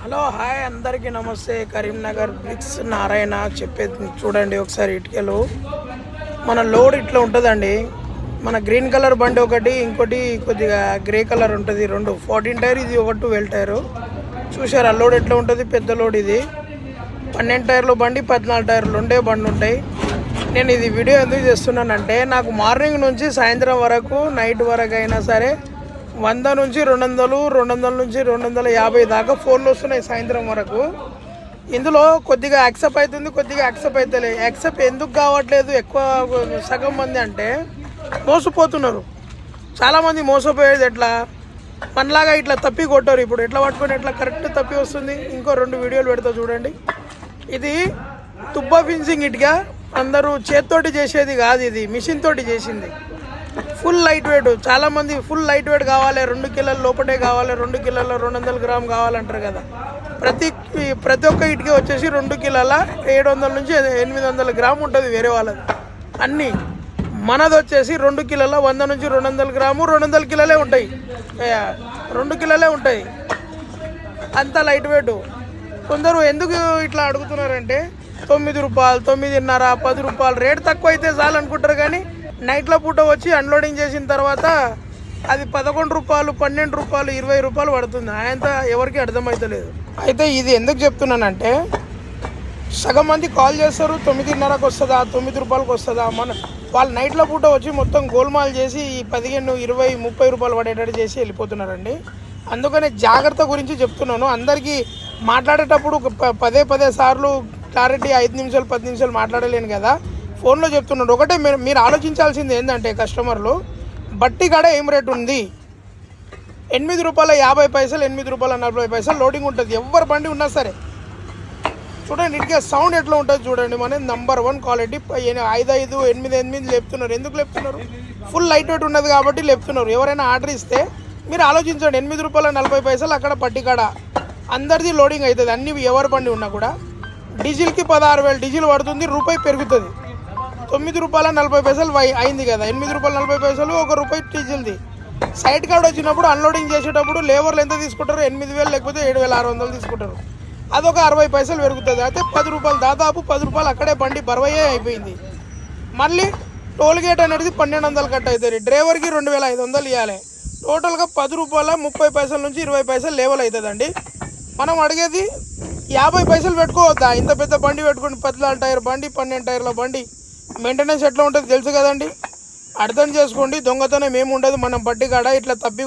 Hello hi అందరికీ నమస్తే. Karimnagar bricks Narayana చెప్పేది చూడండి ఒకసారి. ఇటుకలు మన లోడ్ ఇట్లా ఉంటుందండి. మన గ్రీన్ కలర్ బండి ఒకటి, ఇంకోటి కొద్దిగా గ్రే కలర్ ఉంటుంది. రెండు 14 టైర్, ఇది ఒక 12 టైరు. చూసారా లోడ్ ఎట్లా ఉంటుంది? పెద్ద లోడ్ ఇది. 12 టైర్లు బండి, 14 టైర్లు ఉండే బండ్లు ఉంటాయి. నేను ఇది వీడియో ఎందుకు చేస్తున్నానంటే, నాకు మార్నింగ్ నుంచి సాయంత్రం వరకు, నైట్ వరకు అయినా సరే 100 నుంచి 200, 200 నుంచి 250 దాకా ఫోన్లు వస్తున్నాయి సాయంత్రం వరకు. ఇందులో కొద్దిగా యాక్సెప్ట్ అవుతుంది, కొద్దిగా యాక్సెప్ట్ అవుతలే. యాక్సెప్ట్ ఎందుకు కావట్లేదు ఎక్కువ సగం మంది అంటే, మోసపోతున్నారు. చాలామంది మోసపోయేది ఎట్లా, మనలాగా ఇట్లా తప్పి కొట్టారు. ఇప్పుడు ఎట్లా పట్టుకొని ఎట్లా కరెక్ట్ తప్పి వస్తుంది. ఇంకో 2 వీడియోలు పెడతా చూడండి. ఇది తుబ్బా ఫిన్సింగ్ ఇటుగా అందరూ చేత్తోటి చేసేది కాదు, ఇది మిషన్ తోటి చేసింది. Full light weight. చాలామంది ఫుల్ లైట్ వెయిట్ కావాలి, 2 కిలోల లోపటే కావాలి, 2 కిలోల 200 గ్రామ్ కావాలంటారు కదా. ప్రతి ఒక్క ఇటుక వచ్చేసి 2 కిలోల 700 నుంచి 800 గ్రామ్ ఉంటుంది వేరే వాళ్ళది. అన్నీ మనది వచ్చేసి 2 కిలోల 100 నుంచి 200 గ్రాము, 200 కిలోలే ఉంటాయి, 2 కిలోలే ఉంటాయి. అంత లైట్ వెయిట్. కొందరు ఎందుకు ఇట్లా అడుగుతున్నారంటే, 9 రూపాయలు, 9.5, 10 రూపాయలు రేట్ తక్కువ అయితే చాలు అనుకుంటారు. కానీ నైట్లో పూట వచ్చి అన్లోడింగ్ చేసిన తర్వాత అది 11 రూపాయలు, 12 రూపాయలు, 20 రూపాయలు పడుతుంది. ఆయనంతా ఎవరికి అర్థమవుతలేదు. అయితే ఇది ఎందుకు చెప్తున్నానంటే, సగం మంది కాల్ చేస్తారు, 9.5కి వస్తుందా, 9 రూపాయలకి వస్తుందా. వాళ్ళు నైట్లో పూట వచ్చి మొత్తం గోల్మాల్ చేసి 15, 20, 30 రూపాయలు పడేటట్టు చేసి వెళ్ళిపోతున్నారండి. అందుకనే జాగ్రత్త గురించి చెప్తున్నాను. అందరికీ మాట్లాడేటప్పుడు పదే సార్లు క్లారిటీ 5 నిమిషాలు 10 నిమిషాలు మాట్లాడలేను కదా. ఫోన్లో చెప్తున్నాడు. ఒకటే మీరు ఆలోచించాల్సింది ఏంటంటే, కస్టమర్లు బట్టి కాడ ఏం రేట్ ఉంది. 8 రూపాయల 50 పైసలు, 8 రూపాయల 40 పైసలు లోడింగ్ ఉంటుంది. ఎవరి బండి ఉన్నా సరే చూడండి. ఇటుకే సౌండ్ ఎట్లా ఉంటుంది చూడండి. మన నంబర్ 1 క్వాలిటీ. 5, 8 లేపుతున్నారు. ఎందుకు లేపుతున్నారు? ఫుల్ లైట్ వెయిట్ ఉన్నది కాబట్టి లేపుతున్నారు. ఎవరైనా ఆర్డర్ ఇస్తే మీరు ఆలోచించండి. 8 రూపాయల 40 పైసలు అక్కడ పట్టి కాడ అందరిది లోడింగ్ అవుతుంది. అన్ని ఎవరి బండి ఉన్నా కూడా. డీజిల్కి 16,000 డీజిల్ పడుతుంది, రూపాయి పెరుగుతుంది. 9 రూపాయల 40 పైసలు అయింది కదా. 8 రూపాయల 40 పైసలు, 1 రూపాయి డీజిల్ది. సైట్ కార్డ్ వచ్చినప్పుడు అన్లోడింగ్ చేసేటప్పుడు లేబర్లు ఎంత తీసుకుంటారు? 8,000 లేకపోతే 7,600 తీసుకుంటారు. అదొక 60 పైసలు పెరుగుతుంది. అయితే 10 రూపాయలు, దాదాపు 10 రూపాయలు అక్కడే బండి బరువయ్యే అయిపోయింది. మళ్ళీ టోల్ గేట్ అనేది 1,200 కట్ అవుతుంది. డ్రైవర్కి 2,500 ఇవ్వాలి. టోటల్గా 10 రూపాయల 30 పైసల నుంచి 20 పైసలు లేవల్ అవుతుందండి. మనం అడిగేది 50 పైసలు పెట్టుకోవద్దా? ఇంత పెద్ద బండి పెట్టుకుని 14 టైర్ బండి, 12 టైర్ల బండి మెయింటెనెన్స్ ఎట్లా ఉంటుంది తెలుసు కదండి. అర్థం చేసుకోండి. దొంగతనం ఏమి ఉండదు. మనం బట్టి కాడ ఇట్లా తప్పి